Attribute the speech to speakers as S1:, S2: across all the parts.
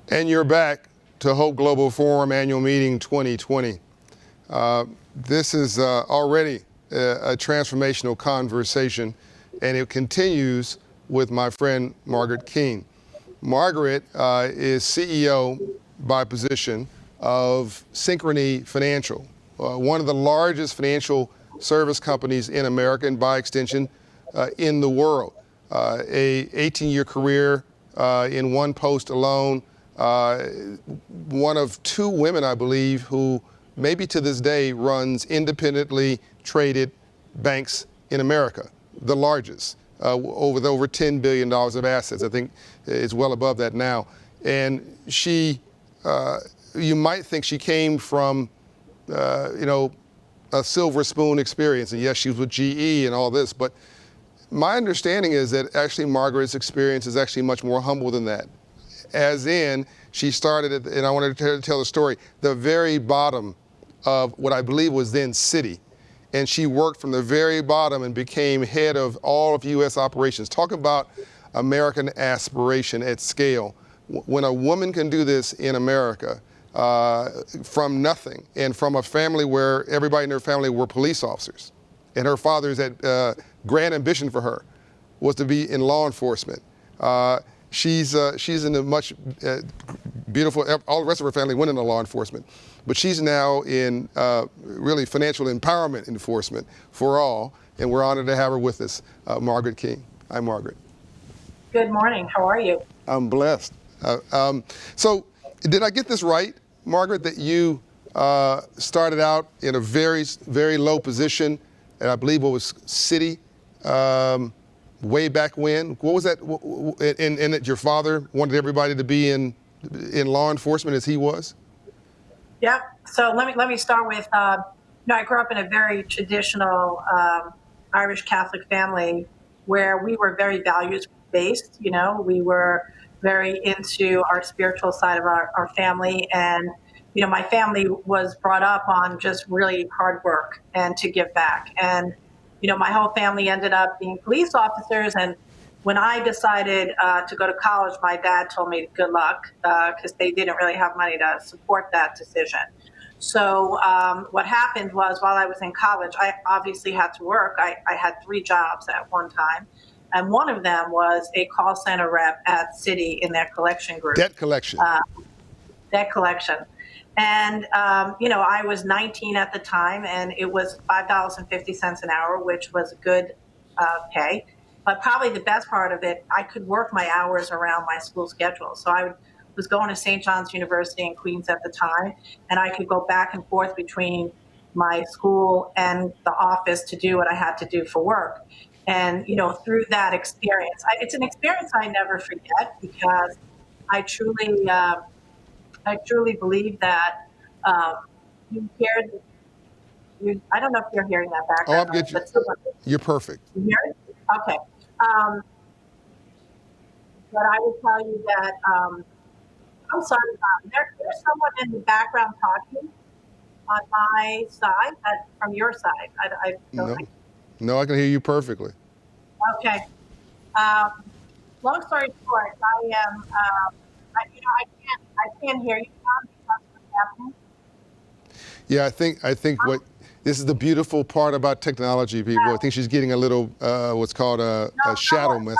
S1: And you're back to Hope Global Forum Annual Meeting 2020. This is already a transformational conversation, and it continues with my friend Margaret Keane. Margaret is CEO by position of Synchrony Financial, one of the largest financial service companies in America and by extension in the world. A 18-year career in one post alone. One of two women, I believe, who maybe to this day runs independently traded banks in America, the largest, over $10 billion of assets. I think it's well above that now. And she, you might think she came from, a silver spoon experience. And yes, she was with GE and all this, but my understanding is that actually Margaret's experience is actually much more humble than that. As in, she started at, and I wanted to tell the story, the very bottom of what I believe was then Citi. And she worked from the very bottom and became head of all of U.S. operations. Talk about American aspiration at scale. When a woman can do this in America, from nothing, and from a family where everybody in her family were police officers, and her father's grand ambition for her was to be in law enforcement. She's in a much beautiful, all the rest of her family went into law enforcement, but she's now in really financial empowerment enforcement for all, and we're honored to have her with us, Margaret Keane. Hi, Margaret.
S2: Good morning, how are you?
S1: I'm blessed. So did I get this right, Margaret, that you started out in a very, very low position, and I believe it was Citi, way back when? What was that? And that your father wanted everybody to be in law enforcement as he was?
S2: Yeah. So let me start with. I grew up in a very traditional Irish Catholic family where we were very values based. We were very into our spiritual side of our family, and my family was brought up on just really hard work and to give back. And my whole family ended up being police officers. And when I decided to go to college, my dad told me good luck because they didn't really have money to support that decision. So what happened was while I was in college, I obviously had to work. I had 3 jobs at one time. And one of them was a call center rep at Citi in their collection group.
S1: Debt collection.
S2: Debt collection. And, I was 19 at the time, and it was $5.50 an hour, which was good pay. But probably the best part of it, I could work my hours around my school schedule. So I was going to St. John's University in Queens at the time, and I could go back and forth between my school and the office to do what I had to do for work. And, through that experience, it's an experience I never forget because I truly believe that you hear. I don't know if you're hearing that background.
S1: Oh, I'll get you. You're perfect.
S2: You hear it? Okay. But I will tell you that I'm sorry. There's someone in the background talking on my side, from your side. I don't think.
S1: No, I can hear you perfectly.
S2: Okay. Long story short, I am. I can't hear you, Tom, because what's happening.
S1: Yeah, I think what this is the beautiful part about technology, people. I think she's getting a little what's called a shadow message.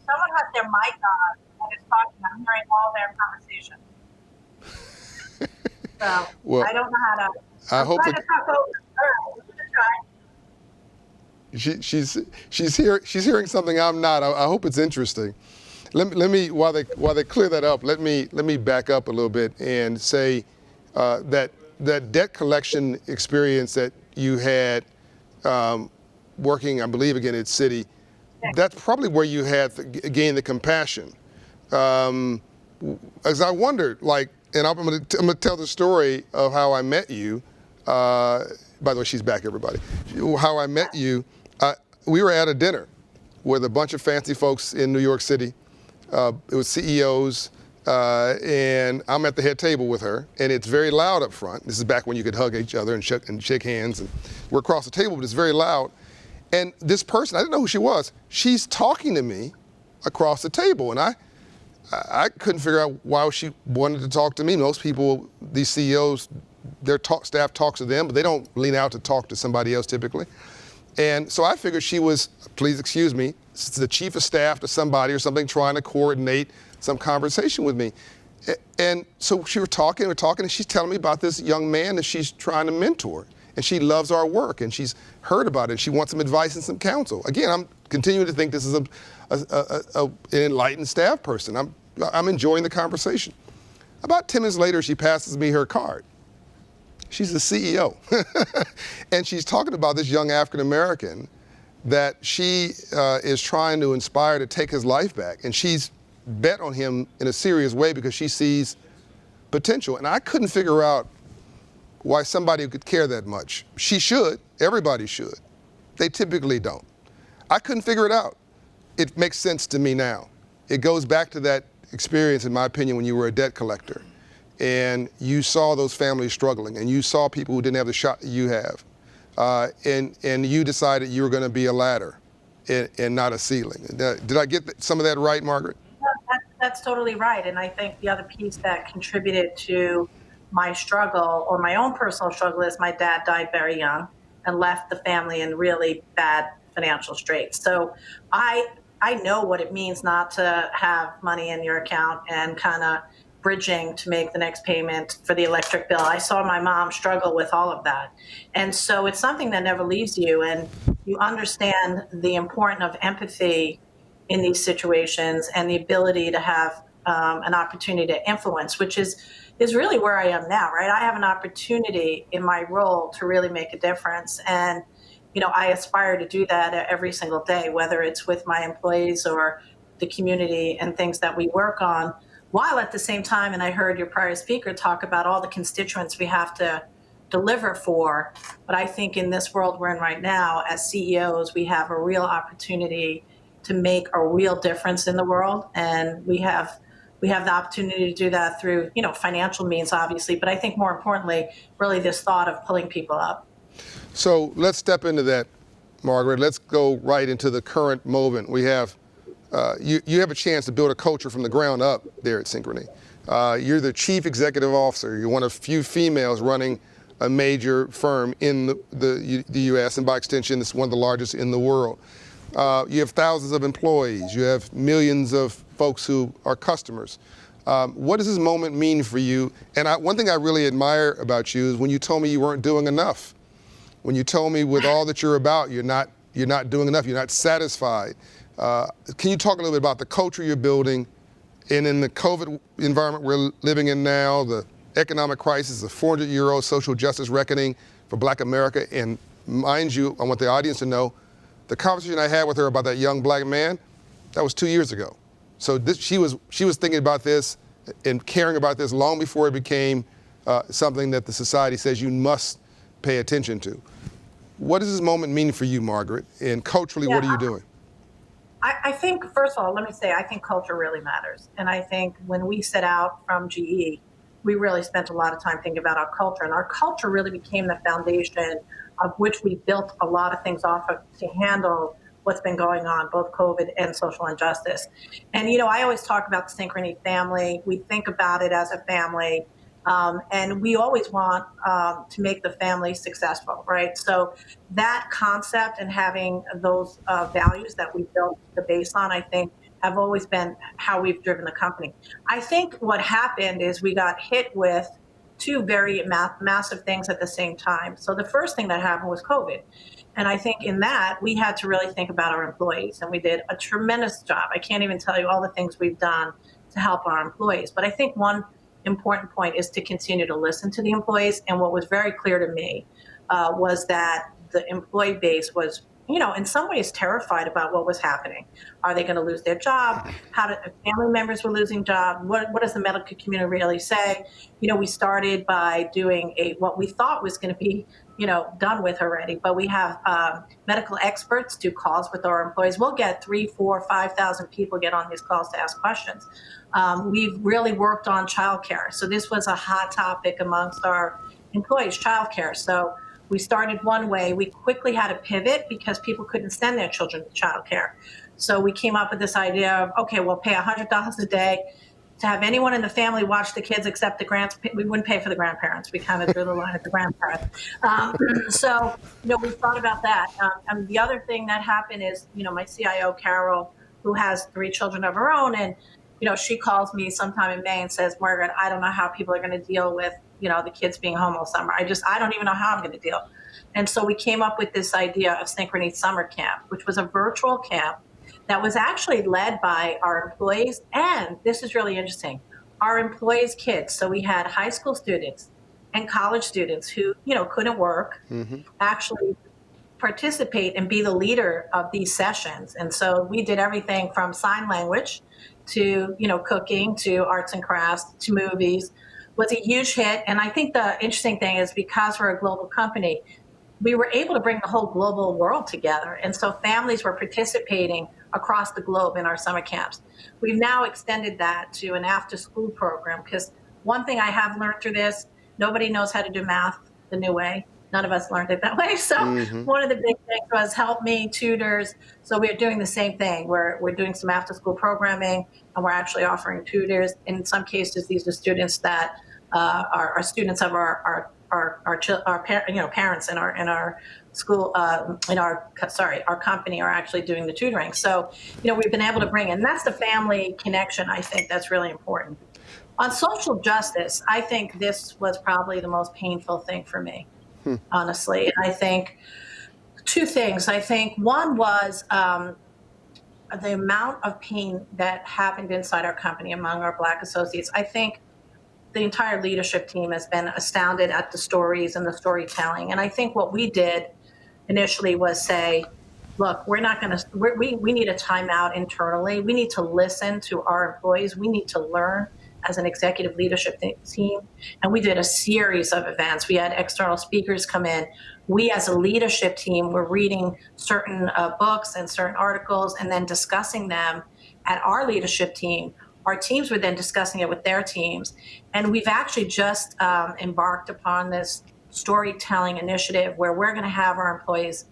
S2: Someone has their mic on and is talking. I'm hearing all their conversation. So
S1: well,
S2: I don't know how to.
S1: I hope
S2: trying to talk over. All right, we're gonna try.
S1: She's hearing something I'm not. I hope it's interesting. Let me while they clear that up, let me back up a little bit and say that debt collection experience that you had working, I believe again at Citi, that's probably where you had gained the compassion. As I wondered, and I'm going to tell the story of how I met you. By the way, she's back, everybody. How I met you. We were at a dinner with a bunch of fancy folks in New York City. It was CEOs, and I'm at the head table with her, and it's very loud up front. This is back when you could hug each other and shake hands, and we're across the table, but it's very loud. And this person, I didn't know who she was. She's talking to me across the table, and I couldn't figure out why she wanted to talk to me. Most people, these CEOs, staff talks to them, but they don't lean out to talk to somebody else typically. And so I figured she was, please excuse me, the chief of staff to somebody or something trying to coordinate some conversation with me. And so we're talking, and she's telling me about this young man that she's trying to mentor. And she loves our work, and she's heard about it. She wants some advice and some counsel. Again, I'm continuing to think this is an enlightened staff person. I'm enjoying the conversation. About 10 minutes later, she passes me her card. She's the CEO. And she's talking about this young African American that she is trying to inspire to take his life back. And she's bet on him in a serious way because she sees potential. And I couldn't figure out why somebody could care that much. She should. Everybody should. They typically don't. I couldn't figure it out. It makes sense to me now. It goes back to that experience, in my opinion, when you were a debt collector and you saw those families struggling and you saw people who didn't have the shot that you have. And you decided you were going to be a ladder and not a ceiling. Did I get some of that right, Margaret?
S2: That's totally right. And I think the other piece that contributed to my struggle, or my own personal struggle, is my dad died very young and left the family in really bad financial straits. So I know what it means not to have money in your account and kind of bridging to make the next payment for the electric bill. I saw my mom struggle with all of that. And so it's something that never leaves you. And you understand the importance of empathy in these situations and the ability to have an opportunity to influence, which is really where I am now, right? I have an opportunity in my role to really make a difference. And, I aspire to do that every single day, whether it's with my employees or the community and things that we work on, while at the same time, and I heard your prior speaker talk about all the constituents we have to deliver for. But I think in this world we're in right now, as CEOs, we have a real opportunity to make a real difference in the world. And we have the opportunity to do that through, financial means, obviously. But I think more importantly, really this thought of pulling people up.
S1: So let's step into that, Margaret. Let's go right into the current moment. We have, you have a chance to build a culture from the ground up there at Synchrony. You're the chief executive officer. You're one of few females running a major firm in the U.S. and by extension, it's one of the largest in the world. You have thousands of employees. You have millions of folks who are customers. What does this moment mean for you? And one thing I really admire about you is when you told me you weren't doing enough. When you told me with all that you're about, you're not doing enough. You're not satisfied. Can you talk a little bit about the culture you're building, and in the COVID environment we're living in now, the economic crisis, the 400-year-old social justice reckoning for Black America, and mind you, I want the audience to know, the conversation I had with her about that young Black man, that was 2 years ago. So she was thinking about this and caring about this long before it became something that the society says you must pay attention to. What does this moment mean for you, Margaret? And culturally, what are you doing?
S2: I think, first of all, let me say, I think culture really matters. And I think when we set out from GE, we really spent a lot of time thinking about our culture. And our culture really became the foundation of which we built a lot of things off of to handle what's been going on, both COVID and social injustice. And, I always talk about the Synchrony family. We think about it as a family. And we always want to make the family successful, right? So that concept and having those values that we built the base on, I think, have always been how we've driven the company. I think what happened is we got hit with two very massive things at the same time. So the first thing that happened was COVID. And I think in that, we had to really think about our employees. And we did a tremendous job. I can't even tell you all the things we've done to help our employees. But I think one important point is to continue to listen to the employees. And what was very clear to me was that the employee base was, in some ways terrified about what was happening. Are they going to lose their job? Family members were losing jobs? What does the medical community really say? We started by doing what we thought was going to be, done with already, but we have medical experts do calls with our employees. We'll get 3,000, 4,000, 5,000 people get on these calls to ask questions. We've really worked on childcare. So this was a hot topic amongst our employees, childcare. So we started one way. We quickly had to pivot because people couldn't send their children to childcare. So we came up with this idea of, okay, we'll pay $100 a day to have anyone in the family watch the kids except the we wouldn't pay for the grandparents. We kind of drew the line at the grandparents. So, we thought about that. And the other thing that happened is, my CIO, Carol, who has 3 children of her own, and, she calls me sometime in May and says, Margaret, I don't know how people are going to deal with, the kids being home all summer. I don't even know how I'm going to deal. And so we came up with this idea of Synchrony Summer Camp, which was a virtual camp that was actually led by our employees. And this is really interesting, our employees' kids. So we had high school students and college students who, couldn't work, actually participate and be the leader of these sessions. And so we did everything from sign language to, cooking, to arts and crafts, to movies. Was a huge hit. And I think the interesting thing is, because we're a global company, we were able to bring the whole global world together. And so families were participating across the globe in our summer camps. We've now extended that to an after-school program, because one thing I have learned through this, nobody knows how to do math the new way. None of us learned it that way. So one of the big things was help me, tutors. So we're doing the same thing. We're doing some after-school programming, and we're actually offering tutors. In some cases, these are students that are students of our parents in our school, our company are actually doing the tutoring. So, we've been able to bring in, that's the family connection. I think that's really important. On social justice, I think this was probably the most painful thing for me, honestly. And I think 2 things. I think one was the amount of pain that happened inside our company among our Black associates. I think the entire leadership team has been astounded at the stories and the storytelling. And I think what we did initially was say, look, we're not going to, we need a timeout internally. We need to listen to our employees. We need to learn as an executive leadership team. And we did a series of events. We had external speakers come in. We as a leadership team were reading certain books and certain articles and then discussing them at our leadership team. Our teams were then discussing it with their teams. And we've actually just embarked upon this storytelling initiative where we're going to have our employees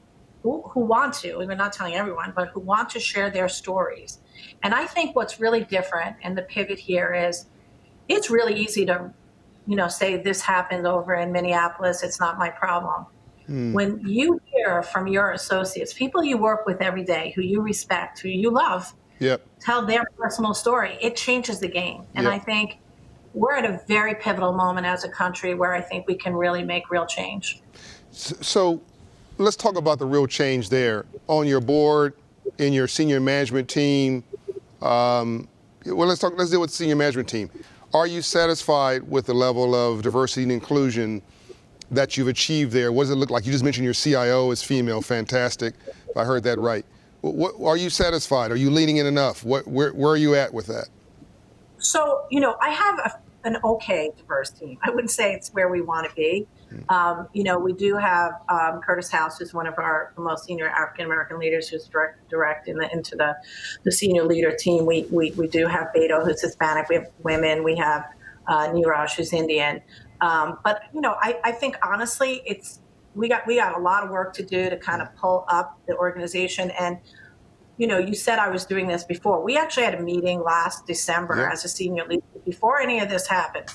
S2: who want to, we're not telling everyone, but who want to share their stories. And I think what's really different, and the pivot here is, it's really easy to, say this happened over in Minneapolis, it's not my problem. When you hear from your associates, people you work with every day, who you respect, who you love, tell their personal story, it changes the game. And I think we're at a very pivotal moment as a country where I think we can really make real change.
S1: So let's talk about the real change there. On your board, in your senior management team, let's deal with the senior management team. Are you satisfied with the level of diversity and inclusion that you've achieved there? What does it look like? You just mentioned your CIO is female, fantastic, if I heard that right. Are you satisfied? Are you leaning in enough? Where are you at with that?
S2: So, I have an okay diverse team. I wouldn't say it's where we want to be. We do have Curtis House, who's one of our most senior African-American leaders, who's direct into the senior leader team. We do have Beto, who's Hispanic. We have women. We have Neeraj, who's Indian. But, I think, honestly, we got a lot of work to do to kind of pull up the organization. And, you said I was doing this before. We actually had a meeting last December as a senior leader before any of this happened.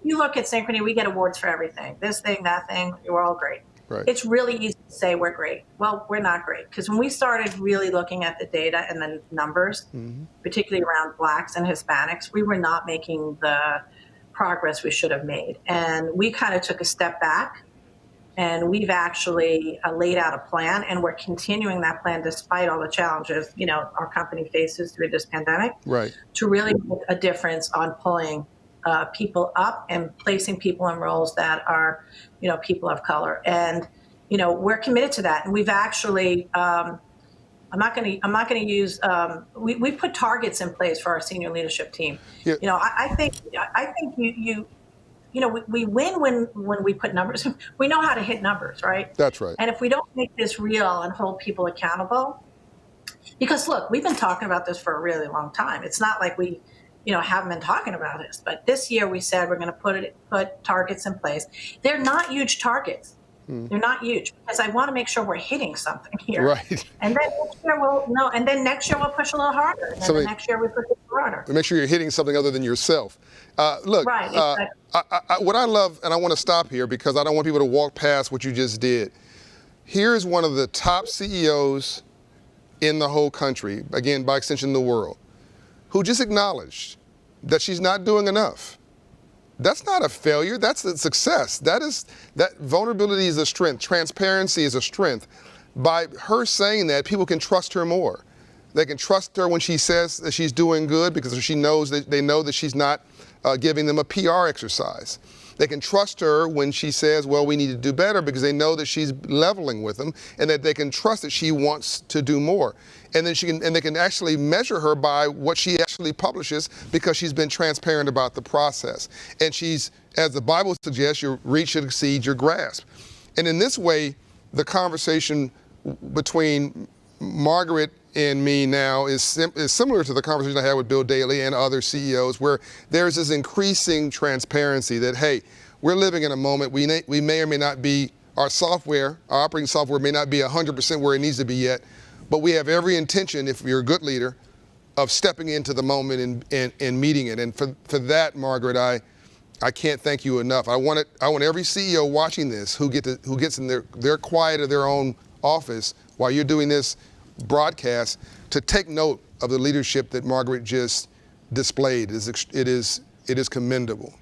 S2: You look at Synchrony, we get awards for everything. This thing, that thing, we're all great.
S1: Right.
S2: It's really easy to say we're great. Well, we're not great, because when we started really looking at the data and the numbers, particularly around Blacks and Hispanics, we were not making the progress we should have made. And we kind of took a step back, and we've actually laid out a plan, and we're continuing that plan despite all the challenges, our company faces through this pandemic, to really make a difference on pulling people up and placing people in roles that are, people of color. And, we're committed to that. And we've actually, I'm not going to use, we put targets in place for our senior leadership team. I think we win when we put numbers. We know how to hit numbers, right?
S1: That's right.
S2: And if we don't make this real and hold people accountable, because look, we've been talking about this for a really long time. It's not like we, haven't been talking about this, but this year we said we're going to put targets in place. They're not huge targets. They're not huge because I want to make sure we're hitting something here.
S1: Right.
S2: And then next year we'll push a little harder. And then the next year we push a little harder.
S1: To make sure you're hitting something other than yourself. Look,
S2: Right, exactly.
S1: what I love, and I want to stop here because I don't want people to walk past what you just did. Here's one of the top CEOs in the whole country, again, by extension, the world, who just acknowledged that she's not doing enough. That's not a failure, that's a success. That vulnerability is a strength, transparency is a strength. By her saying that, people can trust her more. They can trust her when she says that she's doing good because they know that she's not giving them a PR exercise. They can trust her when she says, well, we need to do better because they know that she's leveling with them and that they can trust that she wants to do more. And then they can actually measure her by what she actually publishes because she's been transparent about the process. And she's, as the Bible suggests, your reach should exceed your grasp. And in this way, the conversation between Margaret and me now is similar to the conversation I had with Bill Daley and other CEOs, where there's this increasing transparency that, hey, we're living in a moment, we may or may not be, our operating software may not be 100% where it needs to be yet, but we have every intention, if you're a good leader, of stepping into the moment and meeting it. And for that, Margaret, I can't thank you enough. I want every CEO watching this who gets in their quiet of their own office while you're doing this broadcast to take note of the leadership that Margaret just displayed. It is commendable.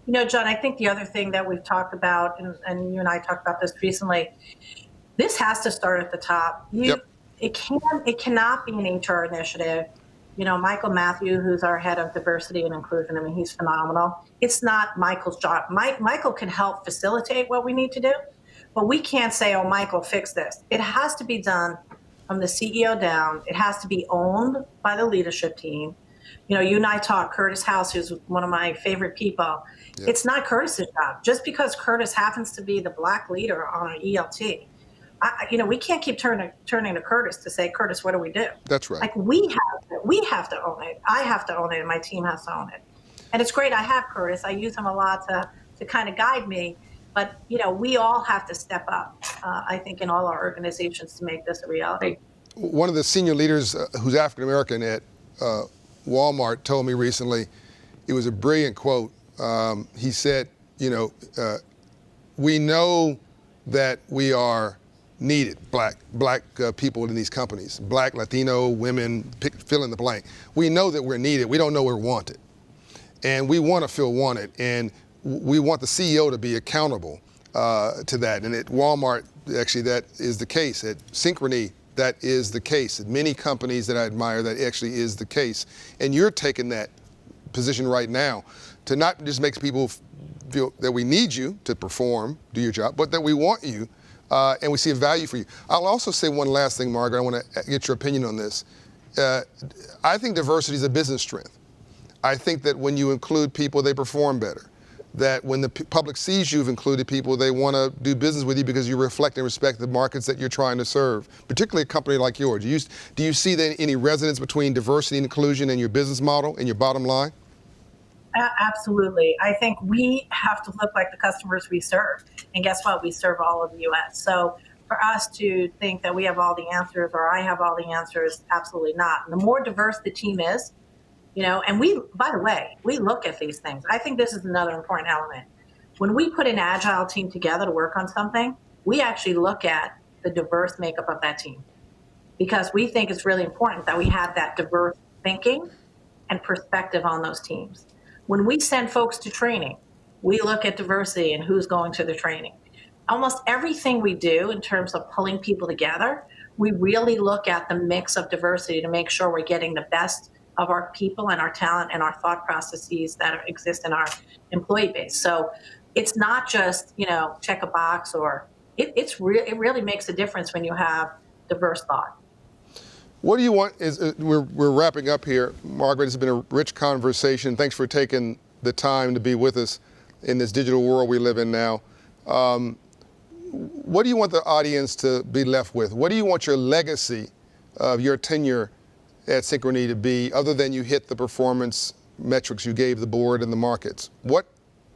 S2: You know, John, I think the other thing that we've talked about, and you and I talked about this recently, this has to start at the top.
S1: Yep.
S2: It cannot be an HR initiative. You know, Michael Matthew, who's our head of diversity and inclusion, I mean, he's phenomenal. It's not Michael's job. Michael can help facilitate what we need to do, but we can't say, oh, Michael, fix this. It has to be done from the CEO down. It has to be owned by the leadership team. You know, you and I talk, Curtis House, who's one of my favorite people. Yep. It's not Curtis's job. Just because Curtis happens to be the black leader on an ELT, we can't keep turning to Curtis to say, Curtis, what do we do?
S1: That's right.
S2: Like we have to own it. I have to own it, and my team has to own it. And it's great. I have Curtis. I use him a lot to kind of guide me. But, you know, we all have to step up, I think, in all our organizations to make this a reality.
S1: One of the senior leaders who's African-American at Walmart told me recently, it was a brilliant quote. He said, we know that we are needed, black people in these companies, black, Latino, women, fill in the blank. We know that we're needed. We don't know we're wanted. And we want to feel wanted. And we want the CEO to be accountable to that. And at Walmart, actually, that is the case. At Synchrony, that is the case. At many companies that I admire, that actually is the case. And you're taking that position right now to not just make people feel that we need you to perform, do your job, but that we want you and we see a value for you. I'll also say one last thing, Margaret. I want to get your opinion on this. I think diversity is a business strength. I think that when you include people, they perform better. That when the public sees you've included people, they want to do business with you because you reflect and respect the markets that you're trying to serve, particularly a company like yours. Do you see any resonance between diversity and inclusion and your business model and your bottom line?
S2: Absolutely. I think we have to look like the customers we serve. And guess what? We serve all of the U.S. So for us to think that we have all the answers or I have all the answers, absolutely not. And the more diverse the team is, and by the way, we look at these things. I think this is another important element. When we put an agile team together to work on something, we actually look at the diverse makeup of that team because we think it's really important that we have that diverse thinking and perspective on those teams. When we send folks to training, we look at diversity and who's going to the training. Almost everything we do in terms of pulling people together, we really look at the mix of diversity to make sure we're getting the best of our people and our talent and our thought processes that exist in our employee base. So it's not just, check a box or it really makes a difference when you have diverse thought.
S1: What do you want we're wrapping up here. Margaret, it's been a rich conversation. Thanks for taking the time to be with us in this digital world we live in now. What do you want the audience to be left with? What do you want your legacy of your tenure at Synchrony to be, other than you hit the performance metrics you gave the board and the markets? What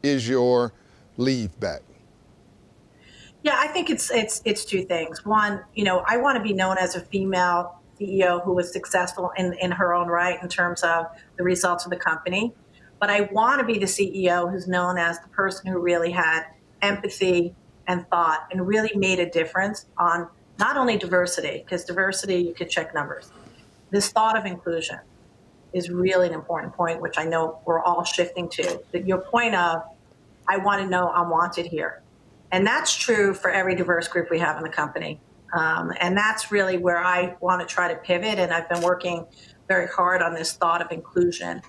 S1: is your leave back?
S2: Yeah, I think it's two things. One, I want to be known as a female CEO who was successful in her own right in terms of the results of the company. But I want to be the CEO who's known as the person who really had empathy and thought and really made a difference on not only diversity, because diversity, you could check numbers. This thought of inclusion is really an important point, which I know we're all shifting to. That your point of, I want to know I'm wanted here. And that's true for every diverse group we have in the company. And that's really where I want to try to pivot. And I've been working very hard on this thought of inclusion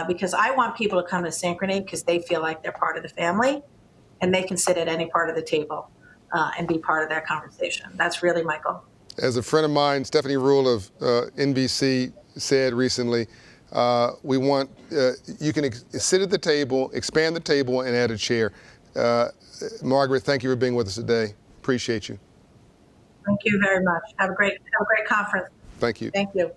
S2: because I want people to come to Synchrony because they feel like they're part of the family and they can sit at any part of the table and be part of that conversation. That's really my goal.
S1: As a friend of mine, Stephanie Rule of NBC, said recently, we want, you can sit at the table, expand the table, and add a chair. Margaret, thank you for being with us today. Appreciate you.
S2: Thank you very much. Have a great conference.
S1: Thank you.
S2: Thank you.